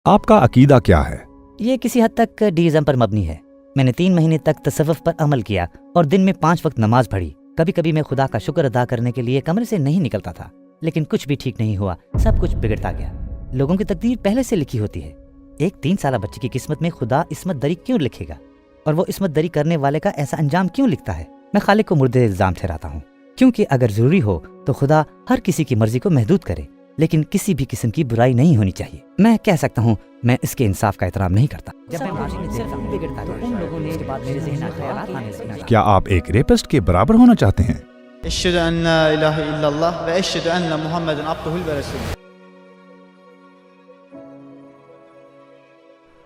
آپ کا عقیدہ کیا ہے؟ یہ کسی حد تک ڈیزم پر مبنی ہے۔ میں نے 3 مہینے تک تصوف پر عمل کیا اور دن میں 5 وقت نماز پڑھی۔ کبھی کبھی میں خدا کا شکر ادا کرنے کے لیے کمرے سے نہیں نکلتا تھا، لیکن کچھ بھی ٹھیک نہیں ہوا، سب کچھ بگڑتا گیا۔ لوگوں کی تقدیر پہلے سے لکھی ہوتی ہے۔ ایک 3 سالہ بچے کی قسمت میں خدا عصمت دری کیوں لکھے گا؟ اور وہ عصمت دری کرنے والے کا ایسا انجام کیوں لکھتا ہے؟ میں خالق کو مردے الزام ٹھہراتا ہوں، کیونکہ اگر ضروری ہو تو خدا ہر کسی کی مرضی کو محدود کرے، لیکن کسی بھی قسم کی برائی نہیں ہونی چاہیے۔ میں کہہ سکتا ہوں میں اس کے انصاف کا احترام نہیں کرتا۔ کیا آپ ایک ریپسٹ کے برابر ہونا چاہتے ہیں؟ اشهد ان لا اله الا الله واشهد ان محمدا عبده ورسوله۔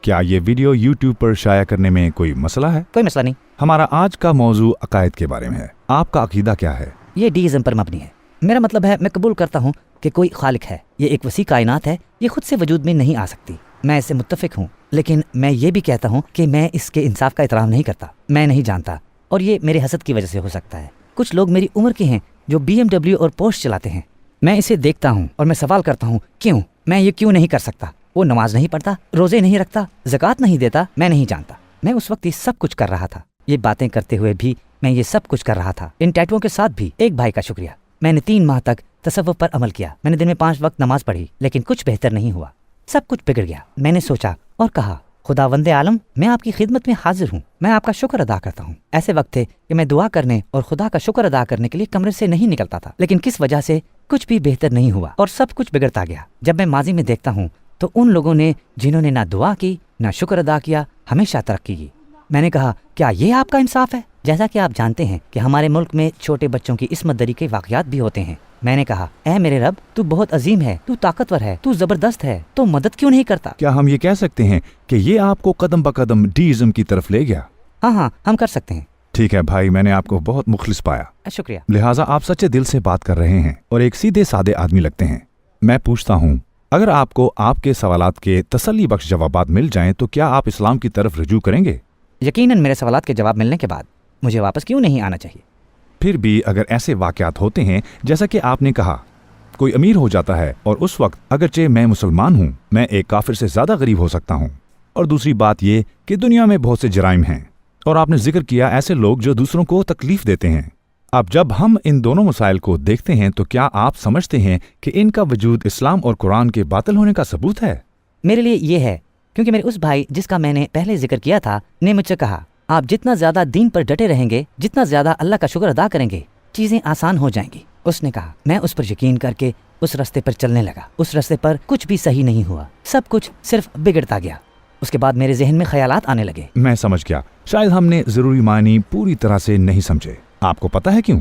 کیا یہ ویڈیو یوٹیوب پر شائع کرنے میں کوئی مسئلہ ہے؟ کوئی مسئلہ نہیں۔ ہمارا آج کا موضوع عقائد کے بارے میں ہے۔ آپ کا عقیدہ کیا ہے؟ یہ ڈیزم پر مبنی ہے۔ میرا مطلب ہے میں قبول کرتا ہوں کہ کوئی خالق ہے، یہ ایک وسیع کائنات ہے، یہ خود سے وجود میں نہیں آ سکتی، میں اس سے متفق ہوں، لیکن میں یہ بھی کہتا ہوں کہ میں اس کے انصاف کا احترام نہیں کرتا، میں نہیں جانتا، اور یہ میرے حسد کی وجہ سے ہو سکتا ہے۔ کچھ لوگ میری عمر کے ہیں جو BMW اور پورش چلاتے ہیں، میں اسے دیکھتا ہوں اور میں سوال کرتا ہوں کیوں؟ میں یہ کیوں نہیں کر سکتا؟ وہ نماز نہیں پڑھتا، روزے نہیں رکھتا، زکوٰۃ نہیں دیتا، میں نہیں جانتا۔ میں اس وقت یہ سب کچھ کر رہا تھا، یہ باتیں کرتے ہوئے بھی میں یہ سب کچھ کر رہا تھا، ان ٹیٹوؤں کے ساتھ بھی۔ ایک بھائی کا شکریہ، میں نے 3 ماہ تک تصوف پر عمل کیا، میں نے دن میں 5 وقت نماز پڑھی، لیکن کچھ بہتر نہیں ہوا، سب کچھ بگڑ گیا۔ میں نے سوچا اور کہا خداوند عالم، میں آپ کی خدمت میں حاضر ہوں، میں آپ کا شکر ادا کرتا ہوں۔ ایسے وقت تھے کہ میں دعا کرنے اور خدا کا شکر ادا کرنے کے لیے کمرے سے نہیں نکلتا تھا، لیکن کس وجہ سے کچھ بھی بہتر نہیں ہوا اور سب کچھ بگڑتا گیا۔ جب میں ماضی میں دیکھتا ہوں تو ان لوگوں نے جنہوں نے نہ دعا کی نہ شکر ادا کیا ہمیشہ ترقی کی۔ میں نے کہا کیا یہ آپ کا انصاف ہے؟ جیسا کہ آپ جانتے ہیں کہ ہمارے ملک میں چھوٹے بچوں کی عصمت دری کے واقعات بھی ہوتے ہیں۔ میں نے کہا اے میرے رب، تو بہت عظیم ہے، تو طاقتور ہے، تو زبردست ہے، تو مدد کیوں نہیں کرتا؟ کیا ہم یہ کہہ سکتے ہیں کہ یہ آپ کو قدم بقدم ڈیزم کی طرف لے گیا؟ ہاں، ہم کر سکتے ہیں۔ ٹھیک ہے بھائی، میں نے آپ کو بہت مخلص پایا، شکریہ۔ لہٰذا آپ سچے دل سے بات کر رہے ہیں اور ایک سیدھے سادے آدمی لگتے ہیں۔ میں پوچھتا ہوں، اگر آپ کو آپ کے سوالات کے تسلی بخش جوابات مل جائیں تو کیا آپ اسلام کی طرف رجوع کریں گے؟ یقیناً میرے سوالات کے جواب ملنے کے بعد مجھے واپس کیوں نہیں آنا چاہیے؟ پھر بھی اگر ایسے واقعات ہوتے ہیں جیسا کہ آپ نے کہا، کوئی امیر ہو جاتا ہے اور اس وقت اگرچہ میں مسلمان ہوں، میں ایک کافر سے زیادہ غریب ہو سکتا ہوں، اور دوسری بات یہ کہ دنیا میں بہت سے جرائم ہیں، اور آپ نے ذکر کیا ایسے لوگ جو دوسروں کو تکلیف دیتے ہیں۔ اب جب ہم ان دونوں مسائل کو دیکھتے ہیں تو کیا آپ سمجھتے ہیں کہ ان کا وجود اسلام اور قرآن کے باطل ہونے کا ثبوت ہے؟ میرے لیے یہ ہے، کیونکہ میرے اس بھائی جس کا میں نے پہلے ذکر کیا تھا نے مجھ سے کہا آپ جتنا زیادہ دین پر ڈٹے رہیں گے، جتنا زیادہ اللہ کا شکر ادا کریں گے، چیزیں آسان ہو جائیں گی۔ اس نے کہا میں اس پر یقین کر کے اس راستے پر چلنے لگا، اس راستے پر کچھ بھی صحیح نہیں ہوا، سب کچھ صرف بگڑتا گیا۔ اس کے بعد میرے ذہن میں خیالات آنے لگے۔ میں سمجھ گیا، شاید ہم نے ضروری معنی پوری طرح سے نہیں سمجھے۔ آپ کو پتہ ہے کیوں؟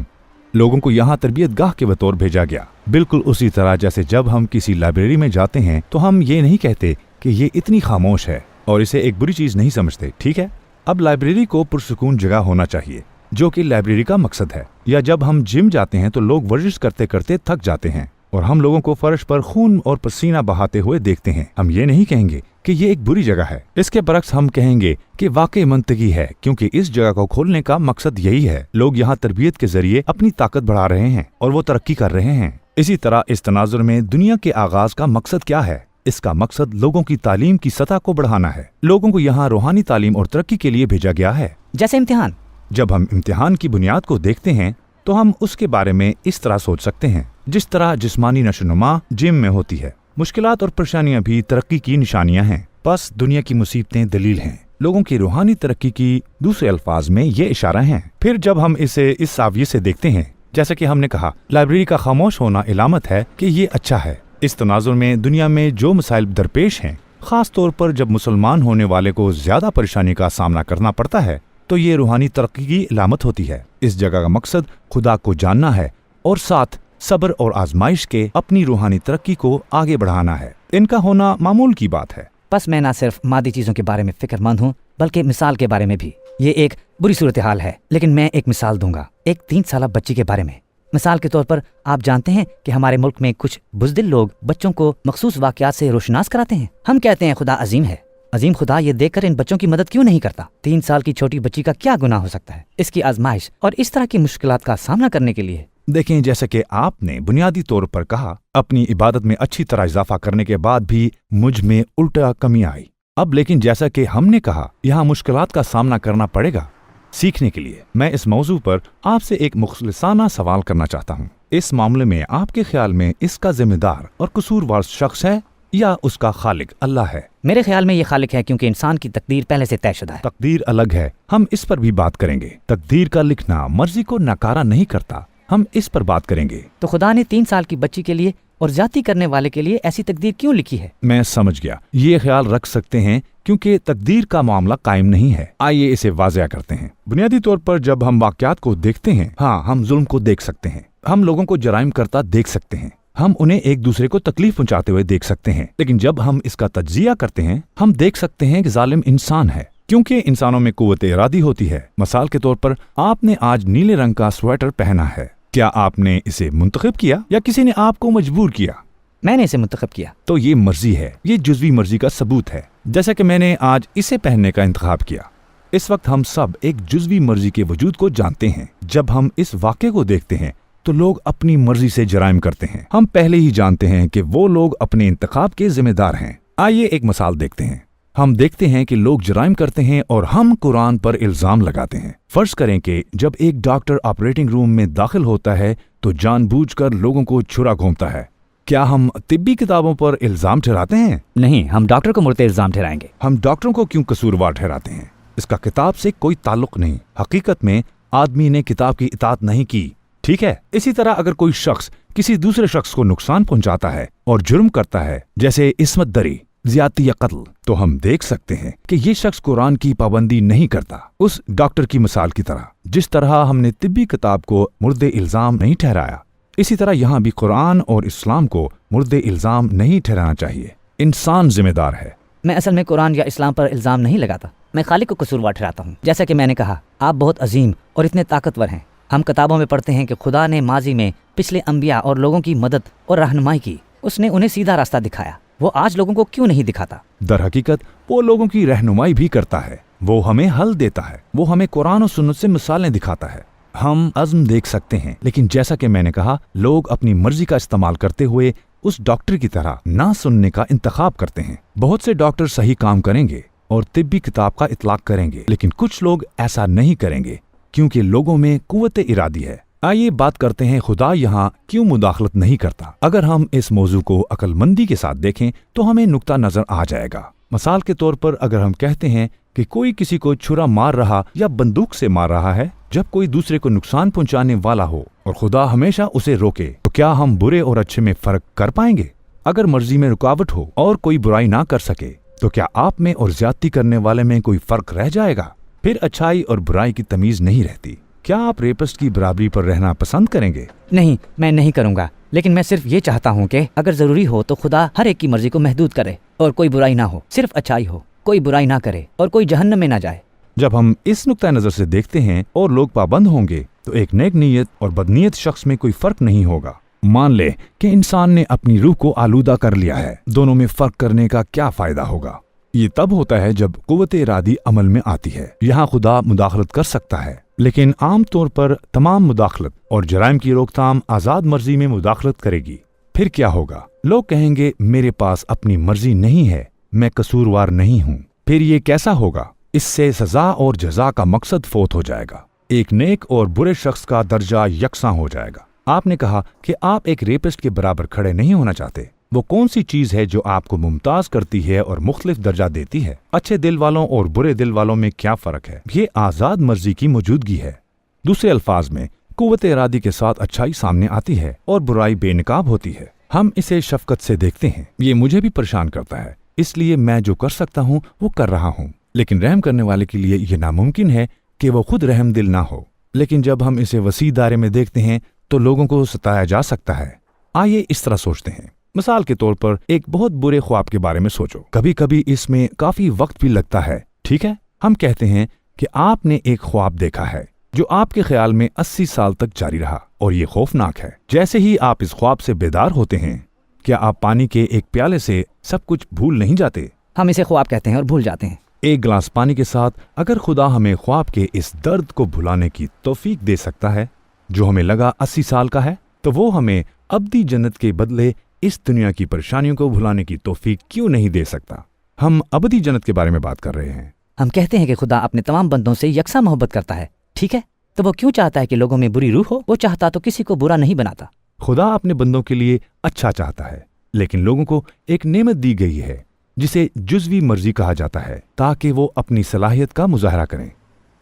لوگوں کو یہاں تربیت گاہ کے بطور بھیجا گیا، بالکل اسی طرح جیسے جب ہم کسی لائبریری میں جاتے ہیں تو ہم یہ نہیں کہتے کہ یہ اتنی خاموش ہے اور اسے ایک بری چیز نہیں سمجھتے، ٹھیک ہے؟ اب لائبریری کو پرسکون جگہ ہونا چاہیے، جو کہ لائبریری کا مقصد ہے۔ یا جب ہم جم جاتے ہیں تو لوگ ورزش کرتے کرتے تھک جاتے ہیں اور ہم لوگوں کو فرش پر خون اور پسینہ بہاتے ہوئے دیکھتے ہیں، ہم یہ نہیں کہیں گے کہ یہ ایک بری جگہ ہے۔ اس کے برعکس ہم کہیں گے کہ واقعی منطقی ہے، کیونکہ اس جگہ کو کھولنے کا مقصد یہی ہے۔ لوگ یہاں تربیت کے ذریعے اپنی طاقت بڑھا رہے ہیں اور وہ ترقی کر رہے ہیں۔ اسی طرح اس تناظر میں دنیا کے آغاز کا مقصد کیا ہے؟ اس کا مقصد لوگوں کی تعلیم کی سطح کو بڑھانا ہے۔ لوگوں کو یہاں روحانی تعلیم اور ترقی کے لیے بھیجا گیا ہے۔ جیسے امتحان، جب ہم امتحان کی بنیاد کو دیکھتے ہیں تو ہم اس کے بارے میں اس طرح سوچ سکتے ہیں جس طرح جسمانی نشوونما جم میں ہوتی ہے۔ مشکلات اور پریشانیاں بھی ترقی کی نشانیاں ہیں، بس دنیا کی مصیبتیں دلیل ہیں۔ لوگوں کی روحانی ترقی کی دوسرے الفاظ میں یہ اشارہ ہیں۔ پھر جب ہم اسے اس زاویے سے دیکھتے ہیں، جیسا کہ ہم نے کہا لائبریری کا خاموش ہونا علامت ہے کہ یہ اچھا ہے۔ اس تناظر میں دنیا میں جو مسائل درپیش ہیں، خاص طور پر جب مسلمان ہونے والے کو زیادہ پریشانی کا سامنا کرنا پڑتا ہے، تو یہ روحانی ترقی کی علامت ہوتی ہے۔ اس جگہ کا مقصد خدا کو جاننا ہے اور ساتھ صبر اور آزمائش کے اپنی روحانی ترقی کو آگے بڑھانا ہے۔ ان کا ہونا معمول کی بات ہے۔ بس میں نہ صرف مادی چیزوں کے بارے میں فکر مند ہوں بلکہ مثال کے بارے میں بھی۔ یہ ایک بری صورتحال ہے، لیکن میں ایک مثال دوں گا، ایک 3 سالہ بچی کے بارے میں۔ مثال کے طور پر آپ جانتے ہیں کہ ہمارے ملک میں کچھ بزدل لوگ بچوں کو مخصوص واقعات سے روشناس کراتے ہیں۔ ہم کہتے ہیں خدا عظیم ہے، عظیم خدا یہ دیکھ کر ان بچوں کی مدد کیوں نہیں کرتا؟ 3 سال کی چھوٹی بچی کا کیا گناہ ہو سکتا ہے؟ اس کی آزمائش اور اس طرح کی مشکلات کا سامنا کرنے کے لیے देखें, जैसे कि आपने बुनियादी तौर पर कहा, अपनी इबादत में अच्छी तरह इजाफा करने के बाद भी मुझ में उल्टा कमी आई। अब लेकिन जैसा कि हमने कहा, यहाँ मुश्किलात का सामना करना पड़ेगा। सीखने के लिए मैं इस मौजू पर आपसे एक मुखलिसाना सवाल करना चाहता हूँ। इस मामले में आपके ख्याल में इसका जिम्मेदार और कसूरवार शख्स है या उसका खालिक अल्लाह है? मेरे ख्याल में ये खालिक है, क्योंकि इंसान की तकदीर पहले से तयशुदा है। तकदीर अलग है, हम इस पर भी बात करेंगे। तकदीर का लिखना मर्जी को नकारा नहीं करता, हम इस पर बात करेंगे। तो खुदा ने 3 साल की बच्ची के लिए और जाति करने वाले के लिए ऐसी तकदीर क्यों लिखी है? मैं समझ गया, ये ख्याल रख सकते हैं क्योंकि तकदीर का मामला कायम नहीं है। आइए इसे वाज़िया करते हैं। बुनियादी तौर पर जब हम वाक़यात को देखते हैं, हाँ, हम जुल्म को देख सकते हैं, हम लोगों को जराइम करता देख सकते हैं, हम उन्हें एक दूसरे को तकलीफ पहुंचाते हुए देख सकते हैं। लेकिन जब हम इसका तज्जिया करते हैं, हम देख सकते हैं कि जालिम इंसान है, क्योंकि इंसानों में कुव्वत इरादी होती है। मिसाल के तौर पर आपने आज नीले रंग का स्वेटर पहना है। क्या आपने इसे मुंतखब किया या किसी ने आपको मजबूर किया? मैंने इसे मुंतखब किया। तो ये मर्जी है, ये जुज़वी मर्जी का सबूत है। जैसा कि मैंने आज इसे पहनने का इंतखाब किया। इस वक्त हम सब एक जुज़वी मर्जी के वजूद को जानते हैं। जब हम इस वाक़े को देखते हैं तो लोग अपनी मर्जी से जराइम करते हैं। हम पहले ही जानते हैं कि वो लोग अपने इंतखाब के जिम्मेदार हैं। आइए एक मिसाल देखते हैं। हम देखते हैं कि लोग जराइम करते हैं और हम कुरान पर इल्जाम लगाते हैं। फर्ज करें कि जब एक डॉक्टर ऑपरेटिंग रूम में दाखिल होता है तो जानबूझकर लोगों को छुरा घोंपता है। क्या हम तिब्बी किताबों पर इल्जाम ठहराते हैं? नहीं, हम डॉक्टर को मुर्ते इल्जाम ठहराएंगे। हम डॉक्टरों को क्यों कसूरवार ठहराते हैं? इसका किताब से कोई ताल्लुक नहीं। हकीकत में आदमी ने किताब की इताअत नहीं की, ठीक है? इसी तरह अगर कोई शख्स किसी दूसरे शख्स को नुकसान पहुंचाता है और जुर्म करता है, जैसे इस्मत दरी, ज्यादती या कत्ल, तो हम देख सकते हैं कि ये शख्स कुरान की पाबंदी नहीं करता। उस डॉक्टर की मिसाल की तरह, जिस तरह हमने तिब्बी किताब को मुर्दे इल्जाम नहीं ठहराया, इसी तरह यहाँ भी कुरान और इस्लाम को मुर्दे इल्जाम नहीं ठहराना चाहिए। इंसान जिम्मेदार है। मैं असल में कुरान या इस्लाम पर इल्जाम नहीं लगाता, मैं खालिक को कसूरवार ठहराता हूँ। जैसा कि मैंने कहा, आप बहुत अजीम और इतने ताकतवर हैं। हम किताबों में पढ़ते हैं कि खुदा ने माजी में पिछले अंबिया और लोगों की मदद और रहनुमाई की। उसने उन्हें सीधा रास्ता दिखाया। वो आज लोगों को क्यों नहीं दिखाता? दर हकीकत वो लोगों की रहनुमाई भी करता है। वो हमें हल देता है। वो हमें कुरान और सुन्नत से मिसालें दिखाता है। हम अज़्म देख सकते हैं, लेकिन जैसा कि मैंने कहा, लोग अपनी मर्जी का इस्तेमाल करते हुए उस डॉक्टर की तरह ना सुनने का इंतखाब करते हैं। बहुत से डॉक्टर सही काम करेंगे और तिब्बी किताब का इतलाक करेंगे, लेकिन कुछ लोग ऐसा नहीं करेंगे क्योंकि लोगों में कुव्वत इरादी है। आइए बात करते हैं खुदा यहाँ क्यों मुदाखलत नहीं करता। अगर हम इस मौजू को अक्लमंदी के साथ देखें तो हमें नुक्ता नजर आ जाएगा। मिसाल के तौर पर अगर हम कहते हैं कि कोई किसी को छुरा मार रहा या बंदूक से मार रहा है, जब कोई दूसरे को नुकसान पहुंचाने वाला हो और खुदा हमेशा उसे रोके, तो क्या हम बुरे और अच्छे में फर्क कर पाएंगे? अगर मर्जी में रुकावट हो और कोई बुराई ना कर सके, तो क्या आप में और ज्यादती करने वाले में कोई फर्क रह जाएगा? फिर अच्छाई और बुराई की तमीज नहीं रहती। क्या आप रेपिस्ट की बराबरी पर रहना पसंद करेंगे? नहीं, मैं नहीं करूँगा, लेकिन मैं सिर्फ ये चाहता हूँ कि अगर जरूरी हो तो खुदा हर एक की मर्जी को महदूद करे और कोई बुराई ना हो, सिर्फ अच्छाई हो, कोई बुराई ना करे और कोई जहन्नम में ना जाए। जब हम इस नुक्ता नजर से देखते हैं और लोग पाबंद होंगे, तो एक नेक नीयत और बदनीयत शख्स में कोई फर्क नहीं होगा। मान ले कि इंसान ने अपनी रूह को आलूदा कर लिया है, दोनों में फर्क करने का क्या फायदा होगा? ये तब होता है जब कुव्वत इरादी अमल में आती है। यहाँ खुदा मुदाखलत कर सकता है, लेकिन आम तौर पर तमाम मुदाखलत और जराइम की रोकथाम आज़ाद मर्जी में मुदाखलत करेगी। फिर क्या होगा? लोग कहेंगे मेरे पास अपनी मर्जी नहीं है, मैं कसूरवार नहीं हूँ। फिर ये कैसा होगा? इससे सजा और जजा का मकसद फोत हो जाएगा। एक नेक और बुरे शख्स का दर्जा यकसां हो जाएगा। आपने कहा कि आप एक रेपिस्ट के बराबर खड़े नहीं होना चाहते। वो कौन सी चीज है जो आपको मुमताज करती है और मुख्तलिफ दर्जा देती है? अच्छे दिल वालों और बुरे दिल वालों में क्या फर्क है? ये आज़ाद मर्जी की मौजूदगी है। दूसरे अल्फाज में कुव्वत इरादी के साथ अच्छाई सामने आती है और बुराई बेनकाब होती है। हम इसे शफकत से देखते हैं। ये मुझे भी परेशान करता है, इसलिए मैं जो कर सकता हूँ वो कर रहा हूँ। लेकिन रहम करने वाले के लिए यह नामुमकिन है कि वो खुद रहम दिल ना हो। लेकिन जब हम इसे वसी दायरे में देखते हैं तो लोगों को सताया जा सकता है। आइए इस तरह सोचते हैं। मिसाल के तौर पर एक बहुत बुरे ख्वाब के बारे में सोचो। कभी कभी इसमें काफी वक्त भी लगता है, ठीक है? हम कहते हैं कि आपने एक ख्वाब देखा है जो आपके ख्याल में 80 साल तक जारी रहा और ये खौफनाक है। जैसे ही आप इस ख्वाब से बेदार होते हैं, क्या आप पानी के एक प्याले से सब कुछ भूल नहीं जाते? हम इसे ख्वाब कहते हैं और भूल जाते हैं। एक गिलास पानी के साथ अगर खुदा हमें ख्वाब के इस दर्द को भुलाने की तौफीक दे सकता है, जो हमें लगा 80 साल का है, तो वो हमें अब्दी जन्नत के बदले इस दुनिया की परेशानियों को भुलाने की तौफीक क्यों नहीं दे सकता। हम अबदी जन्नत के बारे में बात कर रहे हैं। हम कहते हैं कि खुदा अपने तमाम बंदों से यकसा मोहब्बत करता है, ठीक है, तो वो क्यों चाहता है कि लोगों में बुरी रूह हो? वो चाहता तो किसी को बुरा नहीं बनाता। खुदा अपने बंदों के लिए अच्छा चाहता है, लेकिन लोगों को एक नेमत दी गई है जिसे जुज़वी मर्जी कहा जाता है, ताकि वो अपनी सलाहियत का मुजाहरा करें।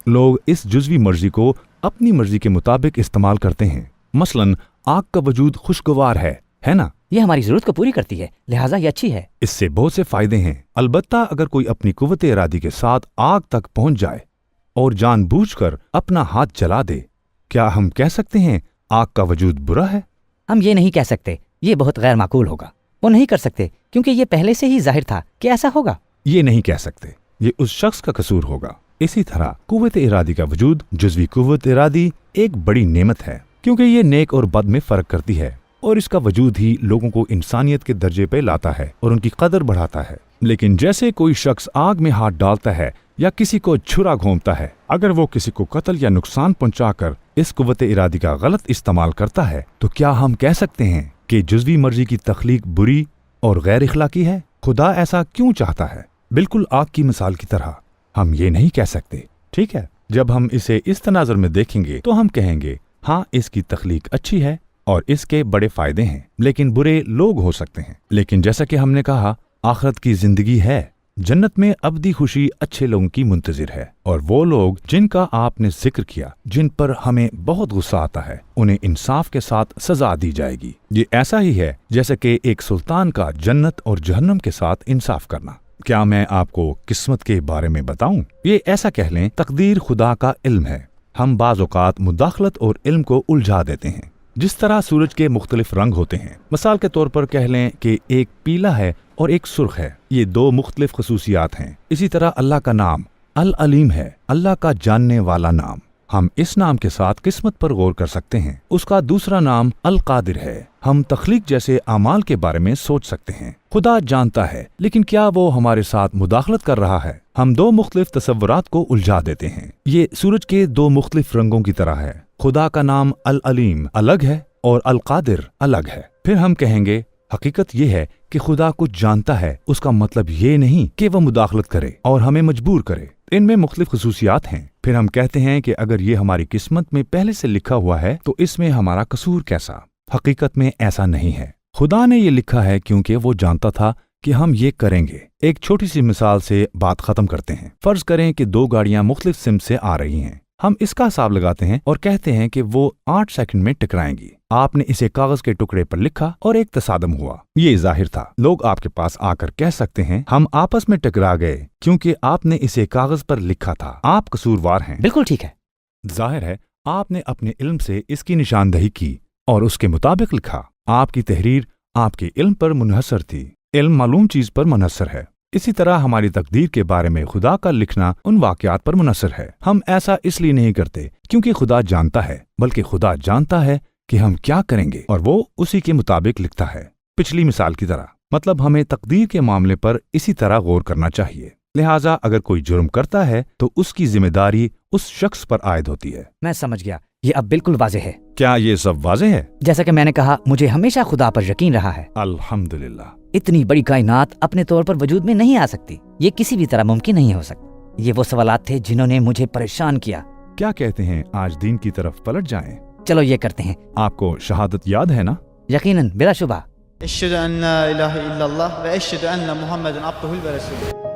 लोग इस जुज़वी मर्जी को अपनी मर्जी के मुताबिक इस्तेमाल करते हैं। मसलन आग का वजूद खुशगवार है ना? ये हमारी जरूरत को पूरी करती है, लिहाजा ये अच्छी है। इससे बहुत से फायदे हैं। अलबत्ता अगर कोई अपनी कुव्वत इरादी के साथ आग तक पहुंच जाए और जानबूझकर अपना हाथ जला दे, क्या हम कह सकते हैं आग का वजूद बुरा है? हम ये नहीं कह सकते, ये बहुत गैर माकूल होगा। वो नहीं कर सकते क्योंकि ये पहले से ही जाहिर था कि ऐसा होगा। ये नहीं कह सकते, ये उस शख्स का कसूर होगा। इसी तरह कुव्वत इरादी का वजूद, जुज़वी कुव्वत इरादी, एक बड़ी नेमत है, क्योंकि ये नेक और बद में फर्क करती है, और इसका वजूद ही लोगों को इंसानियत के दर्जे पे लाता है और उनकी कदर बढ़ाता है। लेकिन जैसे कोई शख्स आग में हाथ डालता है या किसी को छुरा घोंपता है, अगर वो किसी को कत्ल या नुकसान पहुंचाकर इस कुव्वत इरादी का गलत इस्तेमाल करता है, तो क्या हम कह सकते हैं कि जुज़वी मर्जी की तख्लीक बुरी और गैर इखलाकी है? खुदा ऐसा क्यों चाहता है? बिल्कुल आग की मिसाल की तरह हम ये नहीं कह सकते, ठीक है। जब हम इसे इस तनाजुर में देखेंगे तो हम कहेंगे हाँ, इसकी तख्लीक अच्छी है और इसके बड़े फायदे हैं, लेकिन बुरे लोग हो सकते हैं। लेकिन जैसा कि हमने कहा, आखिरत की जिंदगी है, जन्नत में अब्दी खुशी अच्छे लोगों की मुंतजिर है, और वो लोग जिनका आपने जिक्र किया, जिन पर हमें बहुत गुस्सा आता है, उन्हें इंसाफ के साथ सजा दी जाएगी। ये ऐसा ही है जैसे कि एक सुल्तान का जन्नत और जहन्नम के साथ इंसाफ करना। क्या मैं आपको किस्मत के बारे में बताऊं? ये ऐसा कह लें, तकदीर खुदा का इल्म है। हम बाज़ औक़ात मुदाखलत और इल्म को उलझा देते हैं। जिस तरह सूरज के मुख्तलिफ रंग होते हैं, मिसाल के तौर पर कह लें कि एक पीला है और एक सुर्ख है, ये दो मुख्तलिफ खसूसियात हैं। इसी तरह अल्लाह का नाम अल अलीम है, अल्लाह का जानने वाला नाम। हम इस नाम के साथ किस्मत पर गौर कर सकते हैं। उसका दूसरा नाम अल कादिर है। हम तख्लीक जैसे अमाल के बारे में सोच सकते हैं। खुदा जानता है, लेकिन क्या वो हमारे साथ मुदाखलत कर रहा है? हम दो मुख्तलिफ तसव्वुरात को उलझा देते हैं। ये सूरज के दो मुख्तलिफ रंगों की तरह है। खुदा का नाम अल अलीम अलग है और अल कादिर अलग है। फिर हम कहेंगे हकीकत ये है कि खुदा कुछ जानता है, उसका मतलब ये नहीं कि वह मुदाखलत करे और हमें मजबूर करे। इनमें मुख्तलिफ खसूसियात हैं। फिर हम कहते हैं कि अगर ये हमारी किस्मत में पहले से लिखा हुआ है तो इसमें हमारा कसूर कैसा? हकीकत में ऐसा नहीं है। खुदा ने ये लिखा है क्योंकि वो जानता था कि हम ये करेंगे। एक छोटी सी मिसाल से बात खत्म करते हैं। फर्ज करें कि दो गाड़ियां मुख्तलिफ सिमत से आ रही हैं। हम इसका हिसाब लगाते हैं और कहते हैं कि वो 8 सेकंड में टकराएंगी। आपने इसे कागज के टुकड़े पर लिखा और एक तसादम हुआ। ये जाहिर था। लोग आपके पास आकर कह सकते हैं हम आपस में टकरा गए क्योंकि आपने इसे कागज पर लिखा था। आप कसूरवार हैं। बिल्कुल ठीक है। जाहिर है आपने अपने इल्म से इसकी निशानदही की और उसके मुताबिक लिखा। आपकी तहरीर आपके इल्म पर मुनहसर थी। इल्म मालूम चीज पर मुनहसर है। इसी तरह हमारी तकदीर के बारे में खुदा का लिखना उन वाकयात पर मुनहसर है। हम ऐसा इसलिए नहीं करते क्योंकि खुदा जानता है, बल्कि खुदा जानता है कि हम क्या करेंगे और वो उसी के मुताबिक लिखता है। पिछली मिसाल की तरह, मतलब हमें तकदीर के मामले पर इसी तरह गौर करना चाहिए। लिहाजा अगर कोई जुर्म करता है तो उसकी जिम्मेदारी उस शख्स पर आयद होती है। मैं समझ गया, ये अब बिल्कुल वाज़ेह है। क्या ये सब वाज़ेह है? जैसा कि मैंने कहा, मुझे हमेशा खुदा पर यकीन रहा है। अल्हम्दुलिल्लाह। इतनी बड़ी कायनात अपने तौर पर वजूद में नहीं आ सकती। ये किसी भी तरह मुमकिन नहीं हो सकता। ये वो सवालात थे जिन्होंने मुझे परेशान किया। क्या कहते हैं आज दीन की तरफ पलट जाएं? चलो ये करते हैं। आपको शहादत याद है ना? यकीनन, बिला शुबा। अशहदु अन ला इलाहा इल्लल्लाह व अशहदु अन्न मुहम्मदन अब्दुहु व रसूलुहु।